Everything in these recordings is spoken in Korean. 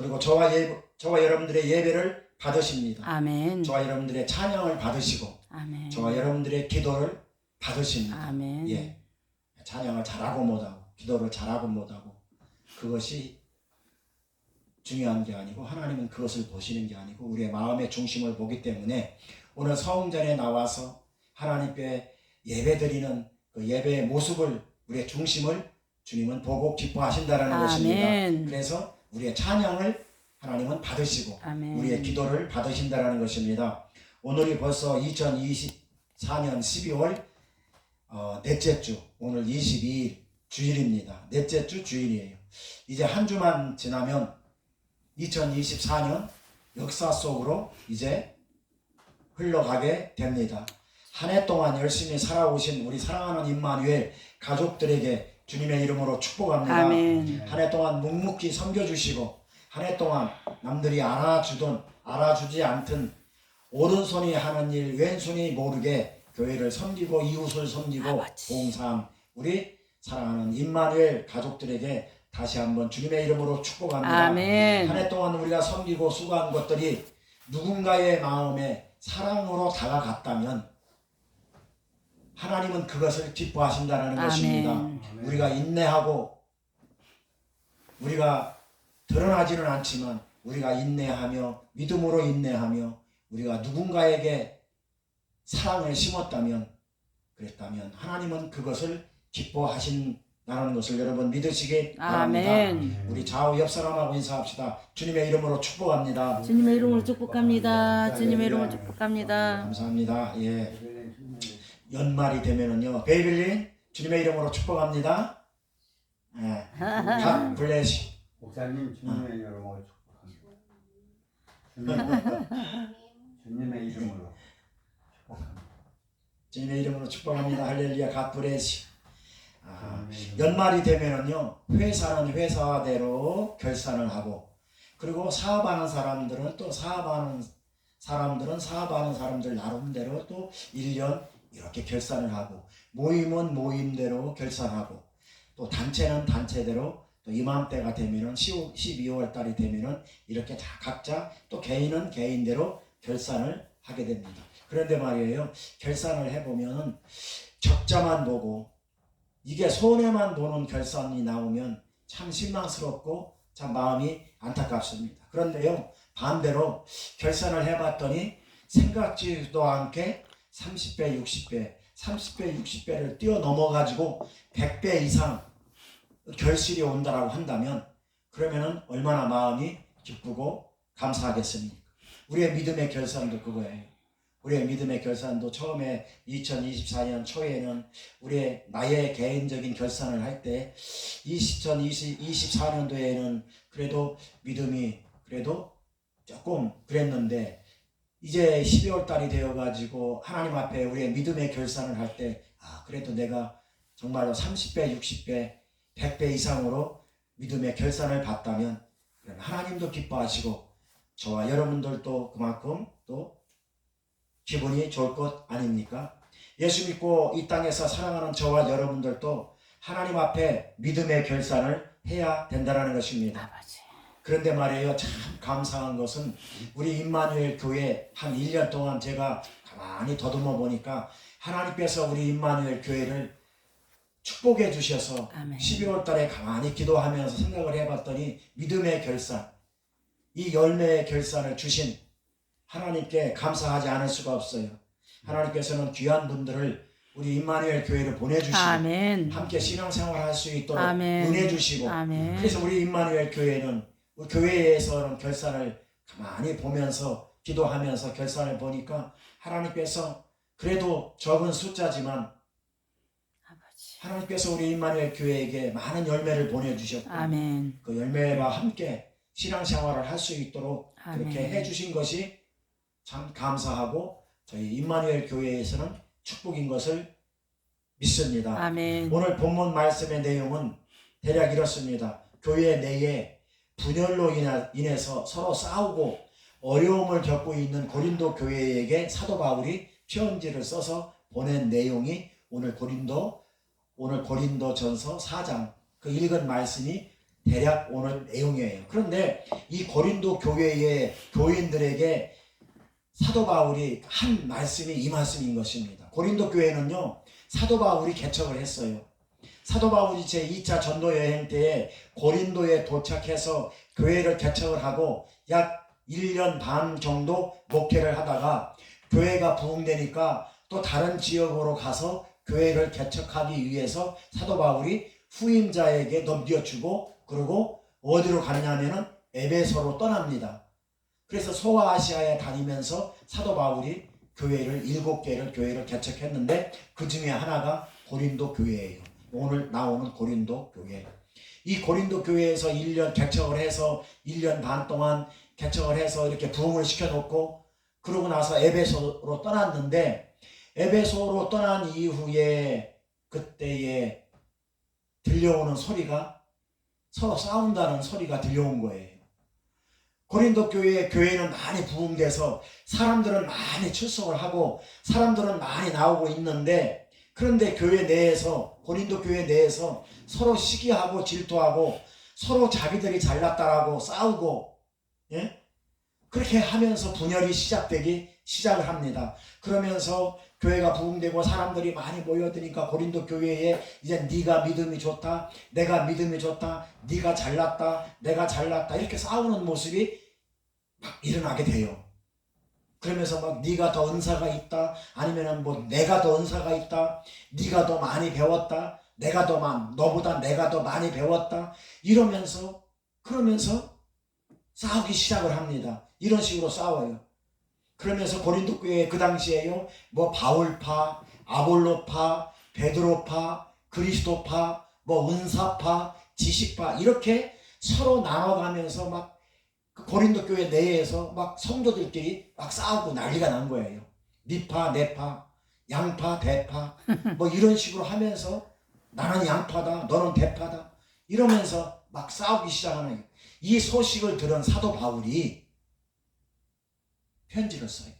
그리고 저와 여러분들의 예배를 받으십니다. 아멘. 저와 여러분들의 찬양을 받으시고 아멘. 저와 여러분들의 기도를 받으십니다. 아멘. 예, 찬양을 잘하고 못하고 기도를 잘하고 못하고 그것이 중요한 게 아니고 하나님은 그것을 보시는 게 아니고 우리의 마음의 중심을 보기 때문에 오늘 성전에 나와서 하나님께 예배드리는 그 예배의 모습을 우리의 중심을 주님은 보고 기뻐하신다라는 것입니다. 그래서 우리의 찬양을 하나님은 받으시고 아멘. 우리의 기도를 받으신다라는 것입니다. 오늘이 벌써 2024년 12월 넷째 주, 오늘 22일 주일입니다. 넷째 주 주일이에요. 이제 한 주만 지나면 2024년 역사 속으로 이제 흘러가게 됩니다. 한 해 동안 열심히 살아오신 우리 사랑하는 임마누엘 가족들에게 주님의 이름으로 축복합니다. 아멘. 한 해 동안 묵묵히 섬겨주시고 한 해 동안 남들이 알아주든 알아주지 않든 오른손이 하는 일 왼손이 모르게 교회를 섬기고 이웃을 섬기고 봉사한 우리 사랑하는 임마누엘 가족들에게 다시 한번 주님의 이름으로 축복합니다. 아멘. 한 해 동안 우리가 섬기고 수고한 것들이 누군가의 마음에 사랑으로 다가갔다면 하나님은 그것을 기뻐하신다는 것입니다. 우리가 인내하고 우리가 드러나지는 않지만 우리가 인내하며 믿음으로 인내하며 우리가 누군가에게 사랑을 심었다면 그랬다면 하나님은 그것을 기뻐하신다는 것을 여러분 믿으시기 바랍니다. 아멘. 우리 좌우 옆 사람하고 인사합시다. 주님의 이름으로 축복합니다. 주님의 이름으로 축복합니다. 주님의 이름으로 축복합니다. 감사합니다. 예. 연말이 되면은요, 베이빌린 주님의 이름으로 축복합니다. 예. God bless you. 목사님 주님의 이름으로 축복합니다. 주님의 이름으로 축복합니다. 주님의 이름으로 축복합니다. 할렐루야. God bless you. 연말이 되면은요, 회사는 회사대로 결산을 하고, 그리고 사업하는 사람들은 또 사업하는 사람들 나름대로 또 1년 이렇게 결산을 하고, 모임은 모임대로 결산하고, 또 단체는 단체대로 또 이맘때가 되면은 12월 달이 되면은 이렇게 다 각자 또 개인은 개인대로 결산을 하게 됩니다. 그런데 말이에요, 결산을 해보면은 적자만 보고 이게 손해만 보는 결산이 나오면 참 실망스럽고 참 마음이 안타깝습니다. 그런데요, 반대로 결산을 해봤더니 생각지도 않게 30배, 60배, 30배, 60배를 뛰어넘어가지고 100배 이상 결실이 온다라고 한다면 그러면은 얼마나 마음이 기쁘고 감사하겠습니까? 우리의 믿음의 결산도 그거예요. 우리의 믿음의 결산도 처음에 2024년 초에는 나의 개인적인 결산을 할 때 2024년도에는 그래도 믿음이 그래도 조금 그랬는데 이제 12월 달이 되어가지고 하나님 앞에 우리의 믿음의 결산을 할 때 그래도 내가 정말로 30배, 60배, 100배 이상으로 믿음의 결산을 받다면 하나님도 기뻐하시고 저와 여러분들도 그만큼 또 기분이 좋을 것 아닙니까? 예수 믿고 이 땅에서 살아가는 저와 여러분들도 하나님 앞에 믿음의 결산을 해야 된다는 것입니다. 그런데 말이에요, 참 감사한 것은 우리 임마누엘 교회 한 1년 동안 제가 가만히 더듬어 보니까 하나님께서 우리 임마누엘 교회를 축복해 주셔서 아멘. 12월 달에 가만히 기도하면서 생각을 해봤더니 믿음의 결산, 이 열매의 결산을 주신 하나님께 감사하지 않을 수가 없어요. 하나님께서는 귀한 분들을 우리 임마누엘 교회를 보내주시고 아멘. 함께 신앙생활 할 수 있도록 아멘. 은혜 주시고 아멘. 그래서 우리 임마누엘 교회는 우리 교회에서는 결산을 가만히 보면서 기도하면서 결산을 보니까 하나님께서 그래도 적은 숫자지만 하나님께서 우리 임마누엘 교회에게 많은 열매를 보내주셨고 아멘. 그 열매와 함께 신앙생활을 할 수 있도록 그렇게 아멘. 해주신 것이 참 감사하고 저희 임마누엘 교회에서는 축복인 것을 믿습니다. 아멘. 오늘 본문 말씀의 내용은 대략 이렇습니다. 교회 내에 분열로 인해서 서로 싸우고 어려움을 겪고 있는 고린도 교회에게 사도 바울이 편지를 써서 보낸 내용이 오늘 고린도전서 4장 그 읽은 말씀이 대략 오늘 내용이에요. 그런데 이 고린도 교회의 교인들에게 사도 바울이 한 말씀이 이 말씀인 것입니다. 고린도 교회는요, 사도 바울이 개척을 했어요. 사도 바울이 제2차 전도 여행 때에 고린도에 도착해서 교회를 개척을 하고 약 1년 반 정도 목회를 하다가 교회가 부흥되니까 또 다른 지역으로 가서 교회를 개척하기 위해서 사도 바울이 후임자에게 넘겨주고, 그리고 어디로 갔냐면은 에베소로 떠납니다. 그래서 소아시아에 다니면서 사도 바울이 교회를 7개를 교회를 개척했는데 그 중에 하나가 고린도 교회예요. 오늘 나오는 고린도 교회. 이 고린도 교회에서 1년 개척을 해서 1년 반 동안 개척을 해서 이렇게 부흥을 시켜놓고, 그러고 나서 에베소로 떠났는데, 에베소로 떠난 이후에 그때에 들려오는 소리가 서로 싸운다는 소리가 들려온 거예요. 고린도 교회는 많이 부흥돼서 사람들은 많이 출석을 하고 사람들은 많이 나오고 있는데, 그런데 교회 내에서, 고린도 교회 내에서 서로 시기하고 질투하고 서로 자기들이 잘났다라고 싸우고, 예? 그렇게 하면서 분열이 시작을 합니다. 그러면서 교회가 부흥되고 사람들이 많이 모여드니까 고린도 교회에 이제 네가 믿음이 좋다, 내가 믿음이 좋다, 네가 잘났다, 내가 잘났다, 이렇게 싸우는 모습이 막 일어나게 돼요. 그러면서 막 네가 더 은사가 있다, 아니면은 뭐 내가 더 은사가 있다, 네가 더 많이 배웠다, 너보다 내가 더 많이 배웠다, 이러면서 그러면서 싸우기 시작을 합니다. 이런 식으로 싸워요. 그러면서 고린도 교회 그 당시에요, 뭐 바울파, 아볼로파, 베드로파, 그리스도파, 뭐 은사파, 지식파, 이렇게 서로 나눠가면서 막 고린도 교회 내에서 막 성도들끼리 막 싸우고 난리가 난 거예요. 니파, 내파, 양파, 대파, 뭐 이런 식으로 하면서 나는 양파다, 너는 대파다, 이러면서 막 싸우기 시작하는 거예요. 이 소식을 들은 사도 바울이 편지를 써요.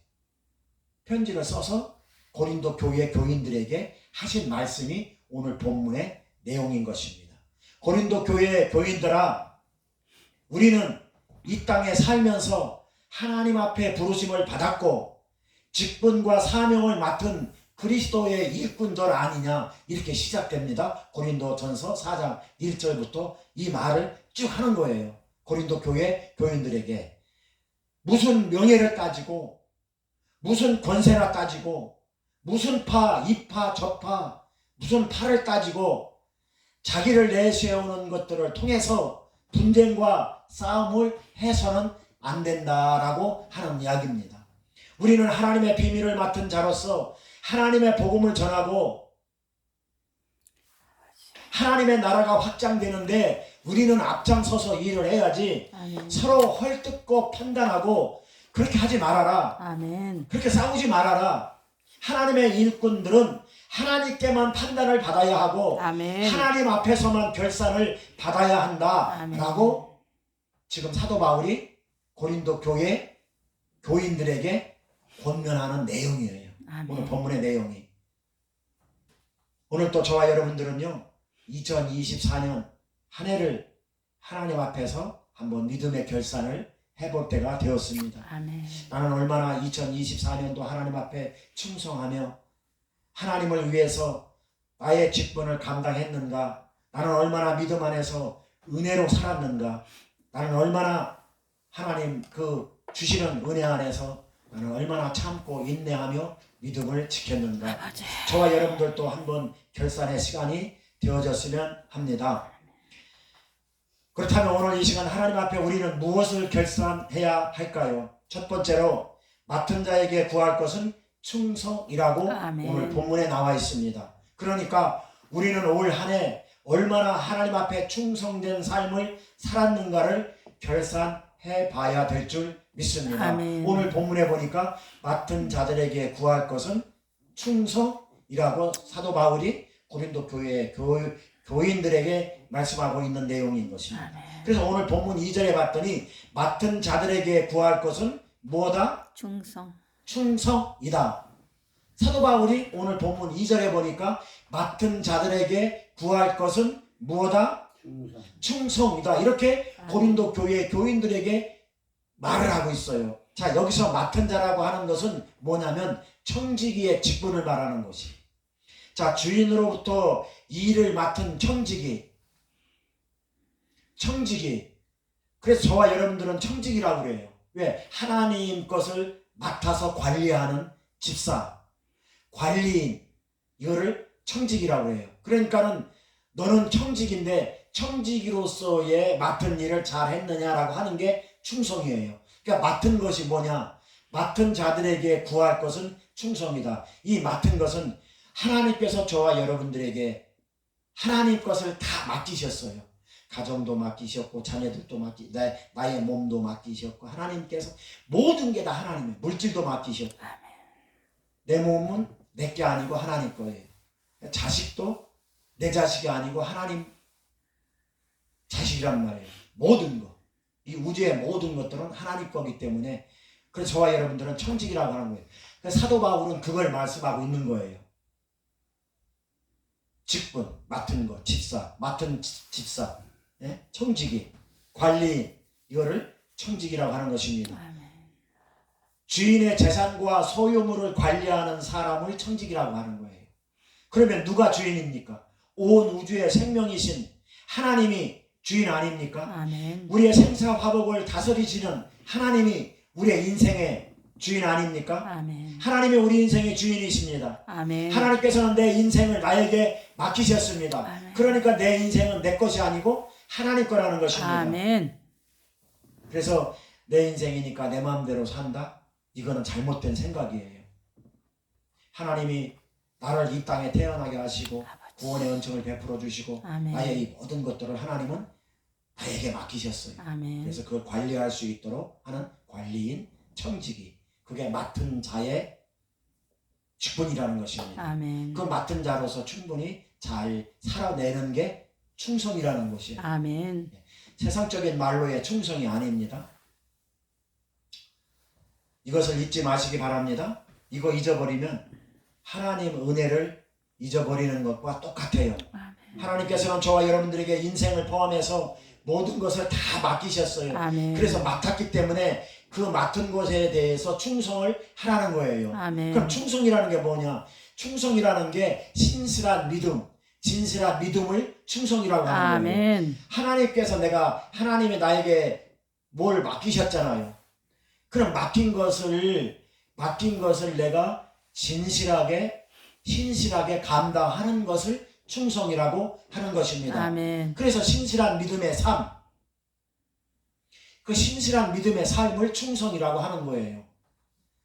편지를 써서 고린도 교회 교인들에게 하신 말씀이 오늘 본문의 내용인 것입니다. 고린도 교회 교인들아, 우리는 이 땅에 살면서 하나님 앞에 부르심을 받았고 직분과 사명을 맡은 그리스도의 일꾼들 아니냐, 이렇게 시작됩니다. 고린도전서 4장 1절부터 이 말을 쭉 하는 거예요. 고린도 교회 교인들에게 무슨 명예를 따지고 무슨 권세나 따지고 무슨 파, 이파, 저파, 무슨 파를 따지고 자기를 내세우는 것들을 통해서 분쟁과 싸움을 해서는 안 된다라고 하는 이야기입니다. 우리는 하나님의 비밀을 맡은 자로서 하나님의 복음을 전하고 하나님의 나라가 확장되는데 우리는 앞장서서 일을 해야지. 아멘. 서로 헐뜯고 판단하고 그렇게 하지 말아라. 아멘. 그렇게 싸우지 말아라. 하나님의 일꾼들은 하나님께만 판단을 받아야 하고 아멘. 하나님 앞에서만 결산을 받아야 아멘. 한다라고 지금 사도 바울이 고린도 교회 교인들에게 권면하는 내용이에요. 아멘. 오늘 본문의 내용이. 오늘 또 저와 여러분들은요, 2024년 한 해를 하나님 앞에서 한번 믿음의 결산을 해볼 때가 되었습니다. 아멘. 나는 얼마나 2024년도 하나님 앞에 충성하며 하나님을 위해서 나의 직분을 감당했는가, 나는 얼마나 믿음 안에서 은혜로 살았는가, 나는 얼마나 하나님 그 주시는 은혜 안에서 나는 얼마나 참고 인내하며 믿음을 지켰는가. 맞아요. 저와 여러분들도 한번 결산의 시간이 되어졌으면 합니다. 그렇다면 오늘 이 시간 하나님 앞에 우리는 무엇을 결산해야 할까요? 첫 번째로 맡은 자에게 구할 것은 충성이라고 아멘. 오늘 본문에 나와 있습니다. 그러니까 우리는 올 한 해 얼마나 하나님 앞에 충성된 삶을 살았는가를 결산해 봐야 될 줄 믿습니다. 아멘. 오늘 본문에 보니까 맡은 자들에게 구할 것은 충성이라고 사도 바울이 고린도 교회 교인들에게 말씀하고 있는 내용인 것입니다. 아멘. 그래서 오늘 본문 2절에 봤더니 맡은 자들에게 구할 것은 뭐다? 충성. 충성이다. 사도 바울이 오늘 본문 2절에 보니까 맡은 자들에게 구할 것은 무엇다? 충성. 충성이다. 이렇게 고린도 교회 교인들에게 말을 하고 있어요. 자, 여기서 맡은 자라고 하는 것은 뭐냐면 청지기의 직분을 말하는 것이. 자, 주인으로부터 일을 맡은 청지기. 그래서 저와 여러분들은 청지기라고 그래요. 왜? 하나님 것을 맡아서 관리하는 집사, 관리인, 이거를 청지기라고 해요. 그러니까는 너는 청지기인데 청지기로서의 맡은 일을 잘 했느냐라고 하는 게 충성이에요. 그러니까 맡은 것이 뭐냐? 맡은 자들에게 구할 것은 충성이다. 이 맡은 것은 하나님께서 저와 여러분들에게 하나님 것을 다 맡기셨어요. 가정도 맡기셨고 자녀들도 나의 몸도 맡기셨고 하나님께서 모든 게 다 하나님의 물질도 맡기셨고 내 몸은 내 게 아니고 하나님 거예요. 자식도 내 자식이 아니고 하나님 자식이란 말이에요. 모든 것, 이 우주의 모든 것들은 하나님 거기 때문에 그래서 저와 여러분들은 청직이라고 하는 거예요. 그래서 사도 바울은 그걸 말씀하고 있는 거예요. 직분, 맡은 것, 맡은 집사, 예? 청지기, 관리인, 이거를 청지기라고 하는 것입니다. 주인의 재산과 소유물을 관리하는 사람을 청지기라고 하는 거예요. 그러면 누가 주인입니까? 온 우주의 생명이신 하나님이 주인 아닙니까? 아멘. 우리의 생사화복을 다스리시는 하나님이 우리의 인생의 주인 아닙니까? 아멘. 하나님이 우리 인생의 주인이십니다. 아멘. 하나님께서는 내 인생을 나에게 맡기셨습니다. 아멘. 그러니까 내 인생은 내 것이 아니고 하나님 거라는 것입니다. 아멘. 그래서 내 인생이니까 내 마음대로 산다? 이거는 잘못된 생각이에요. 하나님이 나를 이 땅에 태어나게 하시고 구원의 은총을 베풀어 주시고 아멘. 나의 이 모든 것들을 하나님은 나에게 맡기셨어요. 아멘. 그래서 그걸 관리할 수 있도록 하는 관리인, 청지기, 그게 맡은 자의 직분이라는 것입니다. 아멘. 그 맡은 자로서 충분히 잘 살아내는 게 충성이라는 것이에요. 아멘. 세상적인 말로의 충성이 아닙니다. 이것을 잊지 마시기 바랍니다. 이거 잊어버리면 하나님 은혜를 잊어버리는 것과 똑같아요. 하나님께서는 저와 여러분들에게 인생을 포함해서 모든 것을 다 맡기셨어요. 아멘. 그래서 맡았기 때문에 그 맡은 것에 대해서 충성을 하라는 거예요. 아멘. 그럼 충성이라는 게 뭐냐? 충성이라는 게 신실한 믿음, 진실한 믿음을 충성이라고 하는 거예요. 아멘. 하나님께서 하나님이 나에게 뭘 맡기셨잖아요. 그럼 맡긴 것을 내가 진실하게, 신실하게 감당하는 것을 충성이라고 하는 것입니다. 아멘. 그래서 신실한 믿음의 삶, 그 신실한 믿음의 삶을 충성이라고 하는 거예요.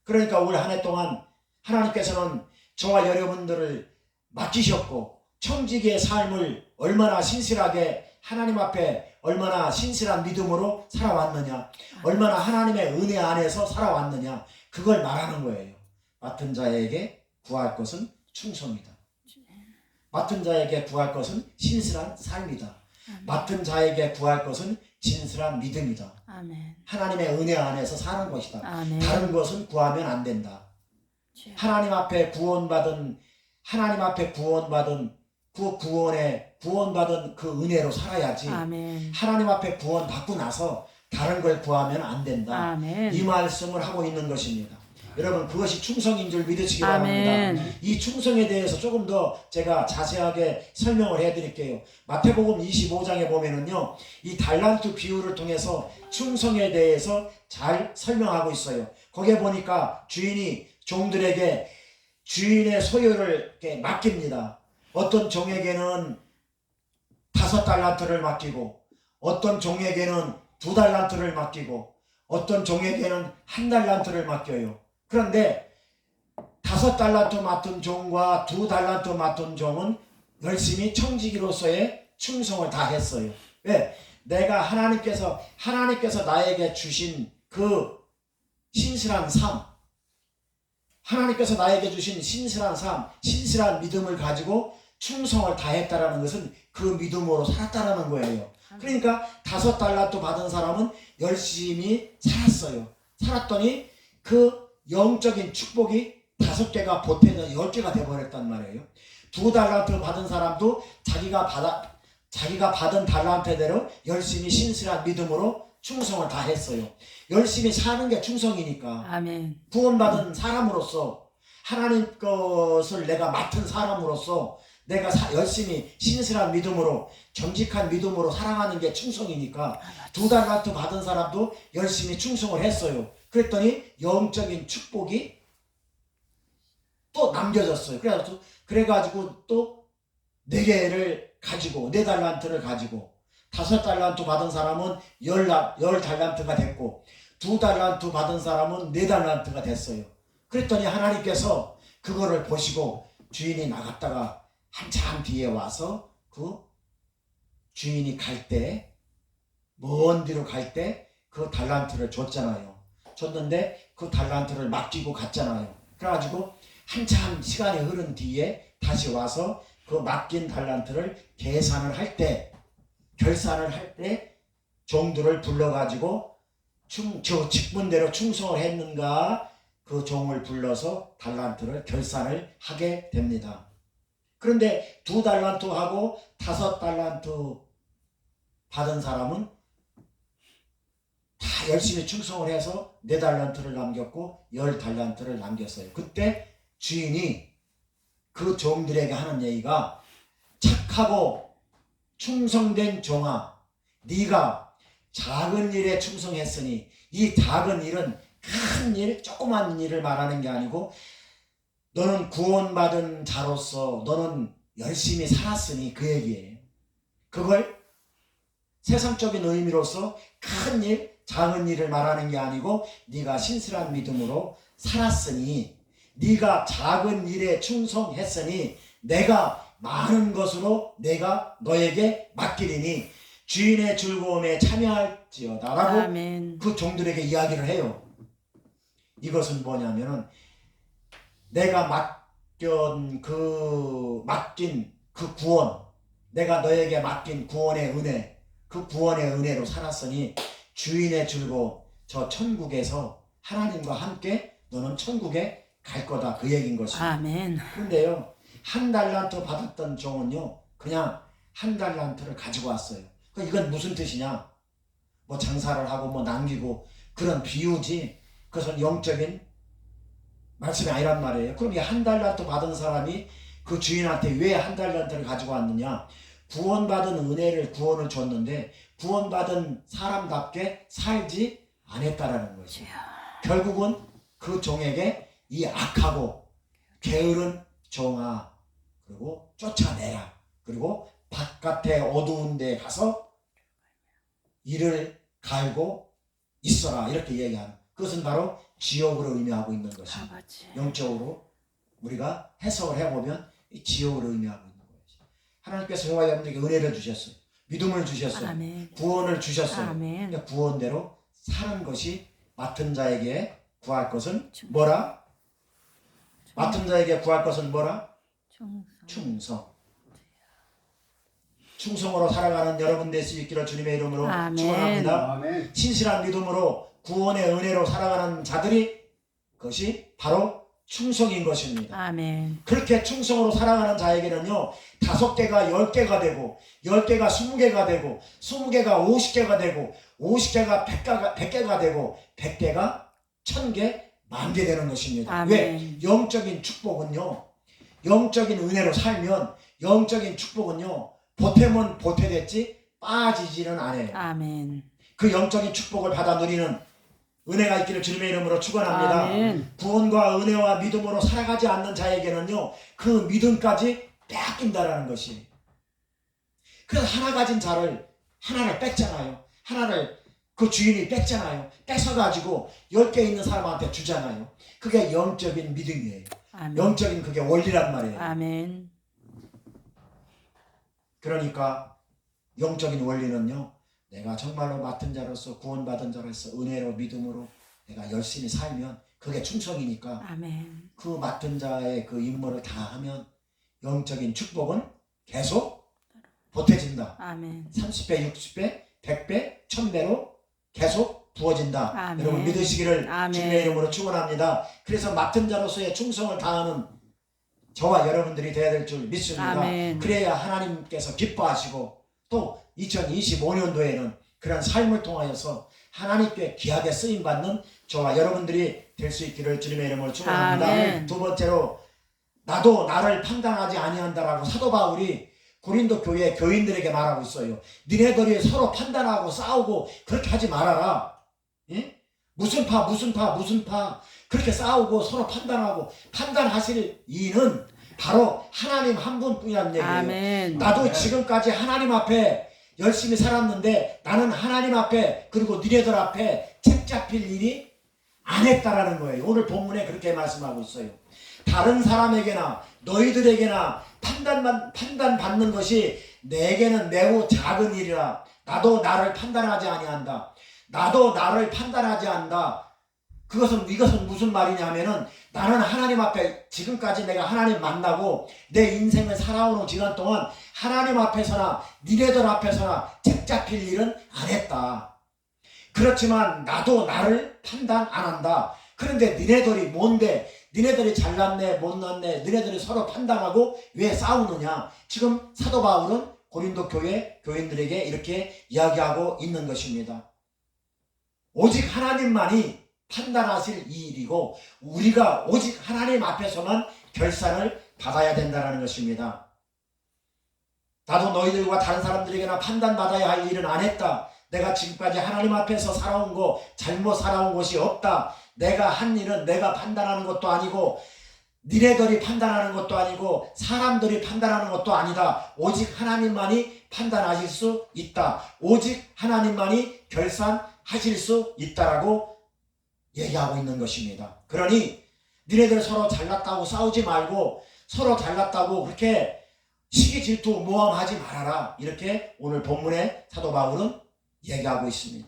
그러니까 올 한 해 동안 하나님께서는 저와 여러분들을 맡기셨고 청지기의 삶을 얼마나 신실하게 하나님 앞에 얼마나 신실한 믿음으로 살아왔느냐, 얼마나 하나님의 은혜 안에서 살아왔느냐, 그걸 말하는 거예요. 맡은 자에게 구할 것은 충성이다. 맡은 자에게 구할 것은 신실한 삶이다. 맡은 자에게 구할 것은 진실한 믿음이다. 아멘. 하나님의 은혜 안에서 사는 것이다. 아멘. 다른 것은 구하면 안 된다. 하나님 앞에 구원받은 그 구원받은 그 은혜로 살아야지. 아멘. 하나님 앞에 구원받고 나서 다른 걸 구하면 안 된다. 아멘. 이 말씀을 하고 있는 것입니다. 여러분, 그것이 충성인 줄 믿으시기 아멘. 바랍니다. 이 충성에 대해서 조금 더 제가 자세하게 설명을 해드릴게요. 마태복음 25장에 보면은요, 이 달란트 비유를 통해서 충성에 대해서 잘 설명하고 있어요. 거기에 보니까 주인이 종들에게 주인의 소유를 이렇게 맡깁니다. 어떤 종에게는 5달란트를 맡기고, 어떤 종에게는 2달란트를 맡기고, 어떤 종에게는 1달란트를 맡겨요. 그런데 5달란트 맡은 종과 2달란트 맡은 종은 열심히 청지기로서의 충성을 다했어요. 왜? 내가 하나님께서 나에게 주신 그 신실한 삶, 하나님께서 나에게 주신 신실한 삶, 신실한 믿음을 가지고 충성을 다했다라는 것은 그 믿음으로 살았다라는 거예요. 그러니까 5달란트 받은 사람은 열심히 살았어요. 살았더니 그 영적인 축복이 5개가 보태져 10개가 되어버렸단 말이에요. 2달란트 받은 사람도 자기가 받은 달란트대로 열심히 신실한 믿음으로 충성을 다했어요. 열심히 사는 게 충성이니까. 아멘. 구원받은 사람으로서 하나님 것을 내가 맡은 사람으로서 내가 열심히 신실한 믿음으로 정직한 믿음으로 살아가는 게 충성이니까 2달란트 받은 사람도 열심히 충성을 했어요. 그랬더니 영적인 축복이 또 남겨졌어요. 그래가지고 또 4개를 가지고 4달란트를 가지고 5달란트 받은 사람은 10달란트가 됐고 2달란트 받은 사람은 4달란트가 됐어요. 그랬더니 하나님께서 그거를 보시고 주인이 나갔다가 한참 뒤에 와서 그 주인이 갈 때 먼 뒤로 갈 때 그 달란트를 줬잖아요. 줬는데 그 달란트를 맡기고 갔잖아요. 그래가지고 한참 시간이 흐른 뒤에 다시 와서 그 맡긴 달란트를 계산을 할 때 결산을 할 때 종들을 불러가지고 저 직분대로 충성을 했는가 그 종을 불러서 달란트를 결산을 하게 됩니다. 그런데 2달란트하고 5달란트 받은 사람은 다 열심히 충성을 해서 4달란트를 남겼고 10달란트를 남겼어요. 그때 주인이 그 종들에게 하는 얘기가 착하고 충성된 종아, 네가 작은 일에 충성했으니 이 작은 일은 큰 일, 조그만 일을 말하는 게 아니고 너는 구원받은 자로서 너는 열심히 살았으니 그 얘기예요. 그걸 세상적인 의미로서 큰 일, 작은 일을 말하는 게 아니고 네가 신실한 믿음으로 살았으니 네가 작은 일에 충성했으니 내가 많은 것으로 내가 너에게 맡기리니 주인의 즐거움에 참여할지어다 라고 아멘. 그 종들에게 이야기를 해요. 이것은 뭐냐면은 내가 맡긴 그 구원, 내가 너에게 맡긴 구원의 은혜, 그 구원의 은혜로 살았으니 주인의 즐거움, 저 천국에서 하나님과 함께 너는 천국에 갈 거다, 그 얘기인 것입니다. 아멘. 그런데요, 1달란트 받았던 종은요 그냥 1달란트를 가지고 왔어요. 이건 무슨 뜻이냐, 뭐 장사를 하고 뭐 남기고 그런 비유지 그것은 영적인 말씀이 아니란 말이에요. 그럼 이 1달란트 받은 사람이 그 주인한테 왜 1달란트를 가지고 왔느냐, 구원받은 은혜를 구원을 줬는데 구원받은 사람답게 살지 않았다라는 거죠. 결국은 그 종에게 이 악하고 게으른 종아, 그리고 쫓아내라, 그리고 바깥에 어두운 데 가서 이를 갈고 있어라, 이렇게 얘기하는, 그것은 바로 지옥으로 의미하고 있는 것입니다. 영적으로 우리가 해석을 해보면 이 지옥으로 의미하고 있는 거죠. 하나님께서 저와 여러분에게 은혜를 주셨어요. 믿음을 주셨어요. 아멘. 구원을 주셨어요. 아멘. 그러니까 구원대로 사는 것이 맡은 자에게 구할 것은 뭐라? 맡은 자에게 구할 것은 뭐라? 충성. 충성으로 살아가는 여러분 될 수 있기를 주님의 이름으로 아멘. 축원합니다. 아멘. 신실한 믿음으로 구원의 은혜로 살아가는 자들이 그것이 바로 충성인 것입니다. 아멘. 그렇게 충성으로 살아가는 자에게는요 5개가 10개가 되고 10개가 20개가 되고 20개가 50개가 되고 50개가 100개가 되고 100개가 1000개, 10,000개 되는 것입니다. 아멘. 왜? 영적인 축복은요, 영적인 은혜로 살면 영적인 축복은요 보태면 보태됐지 빠지지는 않아요. 아멘. 그 영적인 축복을 받아 누리는 은혜가 있기를 주님의 이름으로 축원합니다. 아멘. 구원과 은혜와 믿음으로 살아가지 않는 자에게는요 그 믿음까지 빼앗긴다라는 것이. 그래서 하나 가진 자를 하나를 뺐잖아요. 하나를 그 주인이 뺐잖아요. 뺏어가지고 10개 있는 사람한테 주잖아요. 그게 영적인 믿음이에요. 아멘. 영적인 그게 원리란 말이에요. 아멘. 그러니까 영적인 원리는요, 내가 정말로 맡은 자로서 구원받은 자로서 은혜로 믿음으로 내가 열심히 살면 그게 충성이니까 아멘. 그 맡은 자의 그 임무를 다 하면 영적인 축복은 계속 보태진다. 아멘. 30배, 60배, 100배, 1000배로 계속 부어진다. 아멘. 여러분 믿으시기를 아멘. 주님의 이름으로 축원합니다. 그래서 맡은 자로서의 충성을 다하는 저와 여러분들이 되어야 될 줄 믿습니다. 아멘. 그래야 하나님께서 기뻐하시고 또 2025년도에는 그런 삶을 통하여서 하나님께 귀하게 쓰임받는 저와 여러분들이 될 수 있기를 주님의 이름으로 축원합니다. 아멘. 두 번째로 나도 나를 판단하지 아니한다라고 사도 바울이 고린도 교회 교인들에게 말하고 있어요. 니네들이 서로 판단하고 싸우고 그렇게 하지 말아라. 예? 무슨 파 그렇게 싸우고 서로 판단하고 판단하실 이는 바로 하나님 한 분뿐이라는 얘기예요. 아멘. 나도 지금까지 하나님 앞에 열심히 살았는데 나는 하나님 앞에 그리고 니네들 앞에 책 잡힐 일이 안 했다라는 거예요. 오늘 본문에 그렇게 말씀하고 있어요. 다른 사람에게나 너희들에게나 판단받는 것이 내게는 매우 작은 일이라. 나도 나를 판단하지 아니한다. 나도 나를 판단하지 않는다. 이것은 무슨 말이냐면은 나는 하나님 앞에 지금까지 내가 하나님 만나고 내 인생을 살아오는 기간 동안 하나님 앞에서나 니네들 앞에서나 책 잡힐 일은 안 했다. 그렇지만 나도 나를 판단 안 한다. 그런데 니네들이 뭔데? 니네들이 잘났네 못났네 니네들이 서로 판단하고 왜 싸우느냐? 지금 사도 바울은 고린도 교회 교인들에게 이렇게 이야기하고 있는 것입니다. 오직 하나님만이 판단하실 이 일이고 우리가 오직 하나님 앞에서만 결산을 받아야 된다는 것입니다. 나도 너희들과 다른 사람들에게나 판단받아야 할 일은 안 했다. 내가 지금까지 하나님 앞에서 살아온 거 잘못 살아온 것이 없다. 내가 한 일은 내가 판단하는 것도 아니고 니네들이 판단하는 것도 아니고 사람들이 판단하는 것도 아니다. 오직 하나님만이 판단하실 수 있다. 오직 하나님만이 결산하실 수 있다라고 얘기하고 있는 것입니다. 그러니 니네들 서로 잘났다고 싸우지 말고 서로 잘났다고 그렇게 시기 질투 모함하지 말아라. 이렇게 오늘 본문에 사도 바울은 얘기하고 있습니다.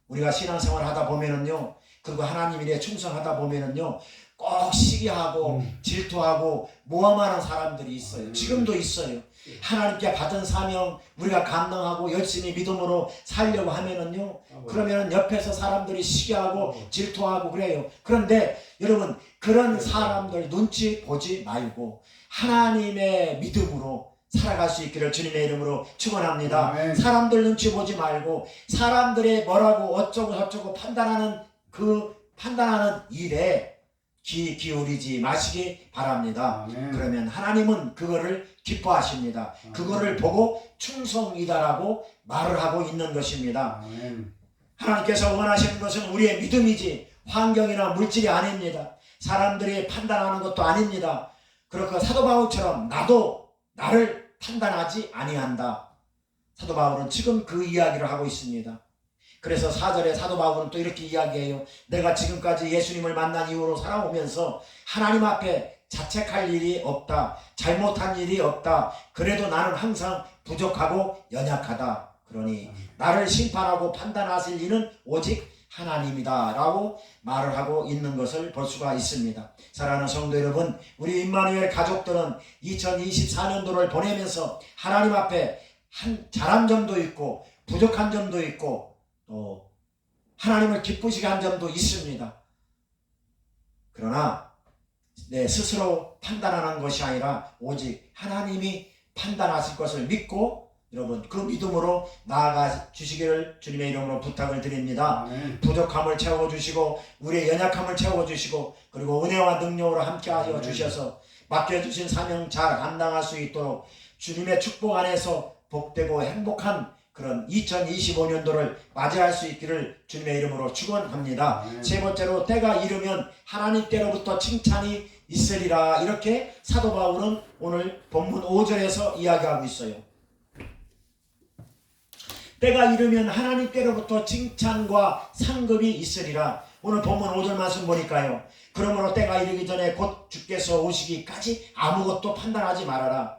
우리가 신앙생활 하다 보면은요, 그리고 하나님 일에 충성하다 보면은요, 꼭 시기하고 질투하고 모함하는 사람들이 있어요. 지금도 있어요. 하나님께 받은 사명 우리가 감당하고 열심히 믿음으로 살려고 하면은요, 그러면 옆에서 사람들이 시기하고 질투하고 그래요. 그런데 여러분, 그런 사람들 눈치 보지 말고 하나님의 믿음으로 살아갈 수 있기를 주님의 이름으로 축원합니다. 아멘. 사람들 눈치 보지 말고 사람들이 뭐라고 어쩌고 저쩌고 판단하는 일에 귀 기울이지 마시기 바랍니다. 아멘. 그러면 하나님은 그거를 기뻐하십니다. 아멘. 그거를 보고 충성이다라고 말을 하고 있는 것입니다. 아멘. 하나님께서 원하시는 것은 우리의 믿음이지 환경이나 물질이 아닙니다. 사람들이 판단하는 것도 아닙니다. 그렇고 사도 바울처럼 나도 나를 판단하지 아니한다. 사도 바울은 지금 그 이야기를 하고 있습니다. 그래서 4절에 사도 바울은 또 이렇게 이야기해요. 내가 지금까지 예수님을 만난 이후로 살아오면서 하나님 앞에 자책할 일이 없다. 잘못한 일이 없다. 그래도 나는 항상 부족하고 연약하다. 그러니 나를 심판하고 판단하실 이는 오직 하나님이다 라고 말을 하고 있는 것을 볼 수가 있습니다. 사랑하는 성도 여러분, 우리 임마누엘 가족들은 2024년도를 보내면서 하나님 앞에 잘한 점도 있고 부족한 점도 있고 또 하나님을 기쁘시게 한 점도 있습니다. 그러나 내 스스로 판단하는 것이 아니라 오직 하나님이 판단하실 것을 믿고 여러분 그 믿음으로 나아가 주시기를 주님의 이름으로 부탁을 드립니다. 아멘. 부족함을 채워주시고 우리의 연약함을 채워주시고 그리고 은혜와 능력으로 함께하여 아멘. 주셔서 맡겨주신 사명 잘 감당할 수 있도록 주님의 축복 안에서 복되고 행복한 그런 2025년도를 맞이할 수 있기를 주님의 이름으로 축원합니다. 아멘. 세 번째로 때가 이르면 하나님께로부터 칭찬이 있으리라. 이렇게 사도 바울은 오늘 본문 5절에서 이야기하고 있어요. 때가 이르면 하나님께로부터 칭찬과 상급이 있으리라. 오늘 본문 5절 말씀 보니까요. 그러므로 때가 이르기 전에 곧 주께서 오시기까지 아무것도 판단하지 말아라.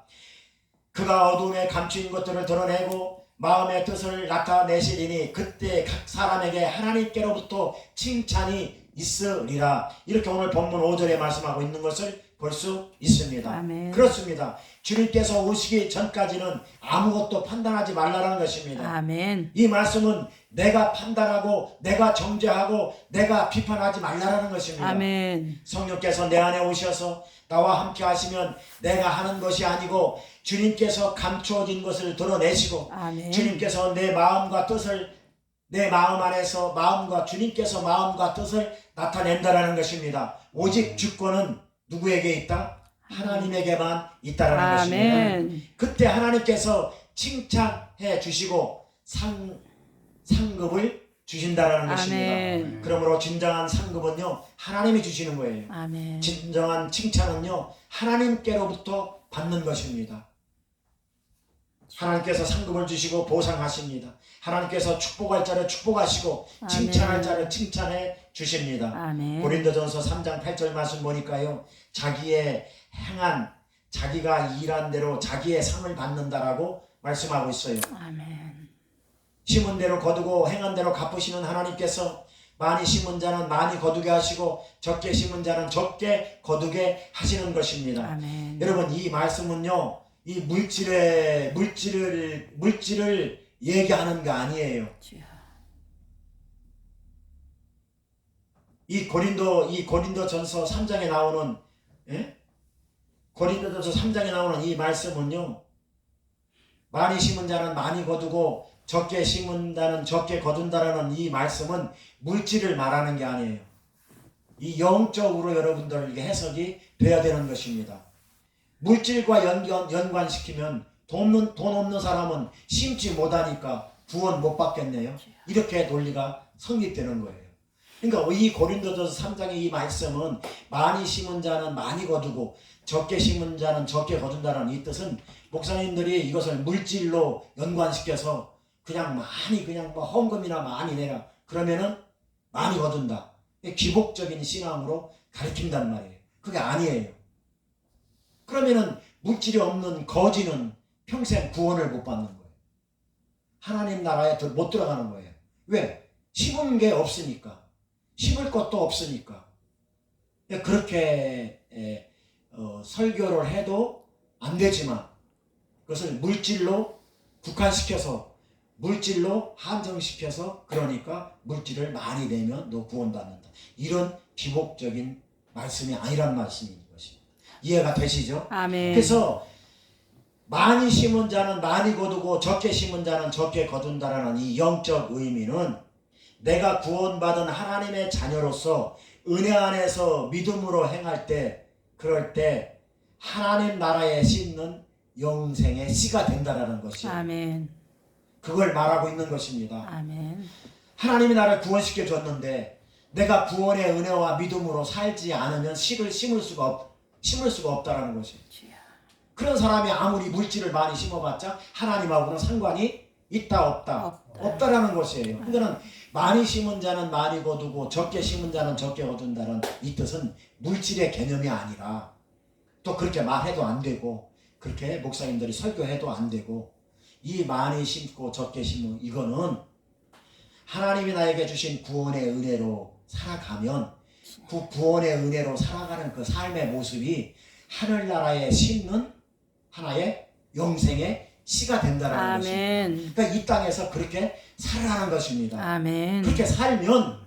그가 어둠에 감추인 것들을 드러내고 마음의 뜻을 나타내시리니 그때 각 사람에게 하나님께로부터 칭찬이 있으리라. 이렇게 오늘 본문 5절에 말씀하고 있는 것을 볼 수 있습니다. 아멘. 그렇습니다. 주님께서 오시기 전까지는 아무것도 판단하지 말라는 것입니다. 아멘. 이 말씀은 내가 판단하고 내가 정죄하고 내가 비판하지 말라는 것입니다. 아멘. 성령께서 내 안에 오셔서 나와 함께 하시면 내가 하는 것이 아니고 주님께서 감추어진 것을 드러내시고 아멘. 주님께서 내 마음과 뜻을 내 마음 안에서 마음과 주님께서 마음과 뜻을 나타낸다라는 것입니다. 오직 주권은 누구에게 있다? 하나님에게만 있다라는 것입니다. 아멘. 그때 하나님께서 칭찬해 주시고 상급을 주신다라는 것입니다. 아멘. 그러므로 진정한 상급은요 하나님이 주시는 거예요. 아멘. 진정한 칭찬은요 하나님께로부터 받는 것입니다. 하나님께서 상급을 주시고 보상하십니다. 하나님께서 축복할 자를 축복하시고 칭찬할 자를 칭찬해 주십니다. 아멘. 고린도전서 3장 8절 말씀 보니까요 자기의 행한 자기가 일한 대로 자기의 상을 받는다라고 말씀하고 있어요. 아멘. 심은 대로 거두고 행한 대로 갚으시는 하나님께서 많이 심은 자는 많이 거두게 하시고 적게 심은 자는 적게 거두게 하시는 것입니다. 아멘. 여러분 이 말씀은요 이 물질을 얘기하는 게 아니에요. 주여. 이 고린도전서 3장에 나오는 고린도전서 3장에 나오는 이 말씀은요 많이 심은 자는 많이 거두고 적게 심은 자는 적게 거둔다라는 이 말씀은 물질을 말하는 게 아니에요. 이 영적으로 여러분들 이게 해석이 돼야 되는 것입니다. 물질과 연관시키면 돈 없는 사람은 심지 못하니까 구원 못 받겠네요. 이렇게 논리가 성립되는 거예요. 그러니까 이 고린도전서 3장의 이 말씀은 많이 심은 자는 많이 거두고 적게 심은 자는 적게 거둔다는 이 뜻은 목사님들이 이것을 물질로 연관시켜서 그냥 뭐 헌금이나 많이 내라 그러면은 많이 거둔다. 기복적인 신앙으로 가르친단 말이에요. 그게 아니에요. 그러면은 물질이 없는 거지는 평생 구원을 못 받는 거예요. 하나님 나라에 못 들어가는 거예요. 왜? 심은 게 없으니까. 심을 것도 없으니까. 그렇게 설교를 해도 안 되지만 그것을 물질로 국한시켜서 물질로 한정시켜서 그러니까 물질을 많이 내면 너 구원받는다. 이런 기복적인 말씀이 아니란 말씀인 것입니다. 이해가 되시죠? 아멘. 그래서 많이 심은 자는 많이 거두고 적게 심은 자는 적게 거둔다라는 이 영적 의미는 내가 구원받은 하나님의 자녀로서 은혜 안에서 믿음으로 행할 때 그럴 때 하나님 나라에 심는 영생의 씨가 된다라는 것이에요. 아멘. 그걸 말하고 있는 것입니다. 아멘. 하나님이 나를 구원시켜 줬는데 내가 구원의 은혜와 믿음으로 살지 않으면 씨를 심을 수가 없다라는 것이에요. 주여. 그런 사람이 아무리 물질을 많이 심어봤자 하나님하고는 상관이 있다 없다라는 것이에요. 그러니까 많이 심은 자는 많이 거두고 적게 심은 자는 적게 거둔다는 이 뜻은 물질의 개념이 아니라 또 그렇게 말해도 안 되고 그렇게 목사님들이 설교해도 안 되고 이 많이 심고 적게 심는 이거는 하나님이 나에게 주신 구원의 은혜로 살아가면 그 구원의 은혜로 살아가는 그 삶의 모습이 하늘나라에 심는 하나의 영생의 씨가 된다는 것입니다. 아멘. 그러니까 이 땅에서 그렇게 살아가는 것입니다. 아멘. 그렇게 살면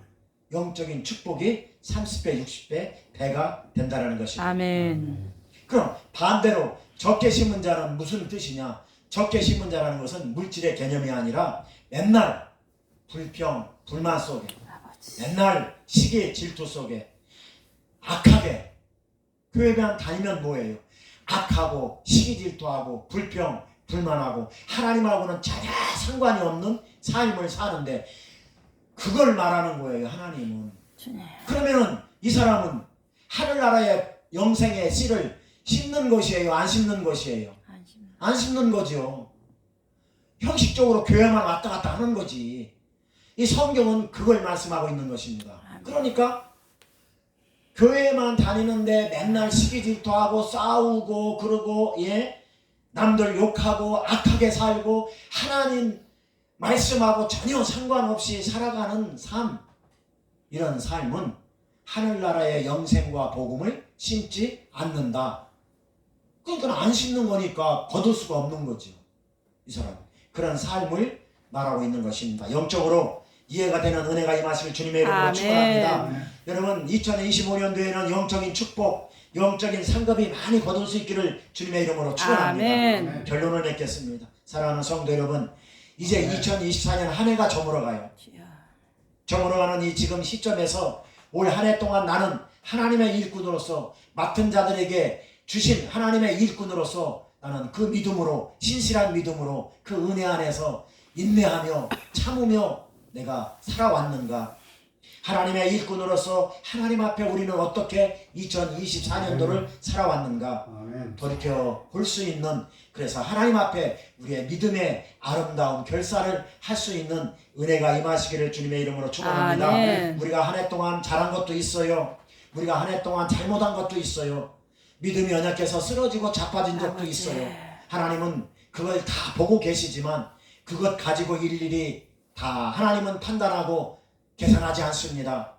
영적인 축복이 30배, 60배 배가 된다는 것입니다. 아멘. 그럼 반대로 적게 심은 자는 무슨 뜻이냐? 적게 심은 자라는 것은 물질의 개념이 아니라 맨날 불평, 불만 속에 맨날 시기, 질투 속에 악하게 교회만 다니면 뭐예요? 악하고 시기 질투하고 불평, 불만하고 하나님하고는 전혀 상관이 없는 삶을 사는데 그걸 말하는 거예요. 하나님은. 주님. 그러면은 이 사람은 하늘나라의 영생의 씨를 심는 것이에요? 안 심는 것이에요? 안 심는 거죠. 형식적으로 교회만 왔다 갔다 하는 거지. 이 성경은 그걸 말씀하고 있는 것입니다. 그러니까 교회만 다니는데 맨날 시기 질투하고 싸우고 그러고 남들 욕하고 악하게 살고 하나님 말씀하고 전혀 상관없이 살아가는 삶, 이런 삶은 하늘나라의 영생과 복음을 심지 않는다. 그러니까 안 심는 거니까 거둘 수가 없는 거죠. 이 사람 그런 삶을 말하고 있는 것입니다. 영적으로 이해가 되는 은혜가 임하시길 주님의 이름으로 아멘. 축원합니다. 여러분 2025년도에는 영적인 축복, 영적인 상급이 많이 거둘 수 있기를 주님의 이름으로 축원합니다. 아멘. 결론을 맺겠습니다. 사랑하는 성도 여러분, 이제 2024년 한 해가 저물어가요. 저물어가는 이 지금 시점에서 올 한 해 동안 나는 하나님의 일꾼으로서 맡은 자들에게 주신 하나님의 일꾼으로서 나는 그 믿음으로, 신실한 믿음으로 그 은혜 안에서 인내하며 참으며 내가 살아왔는가? 하나님의 일꾼으로서 하나님 앞에 우리는 어떻게 2024년도를 살아왔는가? 아멘. 돌이켜 볼 수 있는, 그래서 하나님 앞에 우리의 믿음의 아름다운 결산을 할 수 있는 은혜가 임하시기를 주님의 이름으로 축원합니다. 아멘. 우리가 한 해 동안 잘한 것도 있어요. 우리가 한 해 동안 잘못한 것도 있어요. 믿음이 연약해서 쓰러지고 자빠진 적도 있어요. 하나님은 그걸 다 보고 계시지만 그것 가지고 일일이 다 하나님은 판단하고 계산하지 않습니다.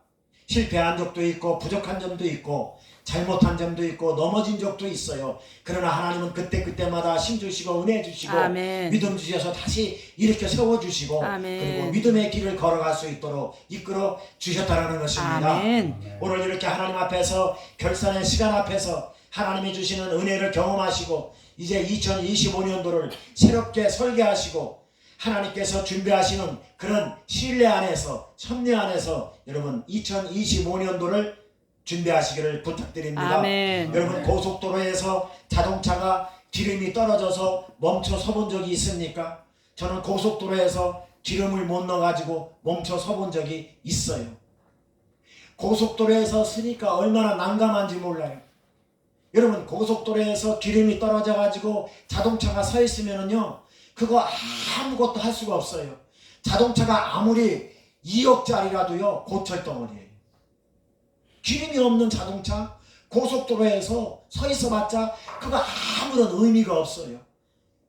실패한 적도 있고 부족한 점도 있고 잘못한 점도 있고 넘어진 적도 있어요. 그러나 하나님은 그때마다 힘 주시고 은혜 주시고 아멘. 믿음 주셔서 다시 일으켜 세워주시고 아멘. 그리고 믿음의 길을 걸어갈 수 있도록 이끌어 주셨다는 것입니다. 아멘. 오늘 이렇게 하나님 앞에서 결산의 시간 앞에서 하나님이 주시는 은혜를 경험하시고 이제 2025년도를 새롭게 설계하시고 하나님께서 준비하시는 그런 신뢰 안에서 섭리 안에서 여러분 2025년도를 준비하시기를 부탁드립니다. 아멘. 여러분 고속도로에서 자동차가 기름이 떨어져서 멈춰 서본 적이 있습니까? 저는 고속도로에서 기름을 못 넣어가지고 멈춰 서본 적이 있어요. 고속도로에서 쓰니까 얼마나 난감한지 몰라요. 여러분 고속도로에서 기름이 떨어져가지고 자동차가 서 있으면은요 그거 아무것도 할 수가 없어요. 자동차가 아무리 2억짜리라도요 고철덩어리예요. 기름이 없는 자동차 고속도로에서 서 있어봤자 그거 아무런 의미가 없어요.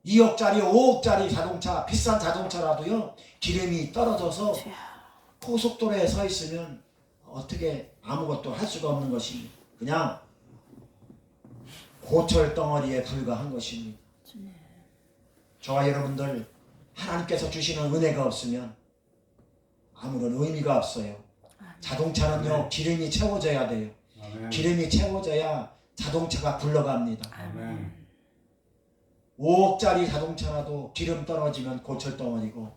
2억짜리 5억짜리 자동차 비싼 자동차라도요 기름이 떨어져서 고속도로에 서 있으면 어떻게 아무것도 할 수가 없는 것입니다. 그냥 고철덩어리에 불과한 것입니다. 저와 여러분들 하나님께서 주시는 은혜가 없으면 아무런 의미가 없어요. 자동차는요 기름이 채워져야 돼요. 아멘. 기름이 채워져야 자동차가 굴러갑니다. 아멘. 5억짜리 자동차라도 기름 떨어지면 고철덩어리고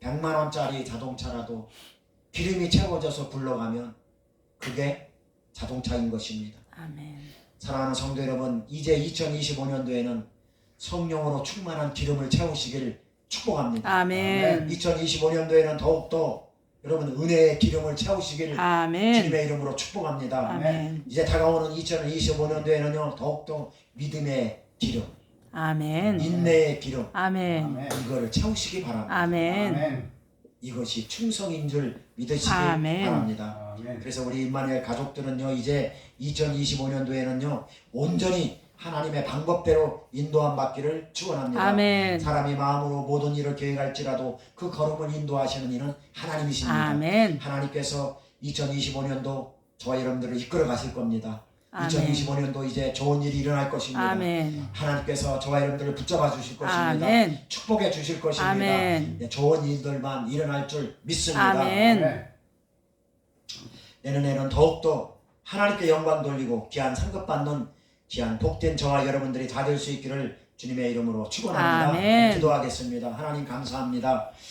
100만 원짜리 자동차라도 기름이 채워져서 굴러가면 그게 자동차인 것입니다. 아멘. 사랑하는 성도 여러분, 이제 2025년도에는 성령으로 충만한 기름을 채우시길 축복합니다. 아멘. 2025년도에는 더욱더 여러분 은혜의 기름을 채우시길 아멘. 주님의 이름으로 축복합니다. 아멘. 이제 다가오는 2025년도에는요 더욱더 믿음의 기름, 아멘. 인내의 기름 아멘. 아멘. 이거를 채우시기 바랍니다. 아멘. 아멘. 이것이 충성인 줄 믿으시기 아멘. 바랍니다. 아멘. 그래서 우리 임마누엘 가족들은요 이제 2025년도에는요 온전히 하나님의 방법대로 인도함 받기를 축원합니다. 아멘. 사람이 마음으로 모든 일을 계획할지라도 그 걸음을 인도하시는 이는 하나님이십니다. 아멘. 하나님께서 2025년도 저와 여러분들을 이끌어 가실 겁니다. 아멘. 2025년도 이제 좋은 일이 일어날 것입니다. 아멘. 하나님께서 저와 여러분들을 붙잡아 주실 것입니다. 아멘. 축복해 주실 것입니다. 아멘. 네, 좋은 일들만 일어날 줄 믿습니다. 아멘. 내년에는 더욱더 하나님께 영광 돌리고 귀한 상급 받는 귀한 복된 저와 여러분들이 다 될 수 있기를 주님의 이름으로 축원합니다. 아멘. 기도하겠습니다. 하나님 감사합니다.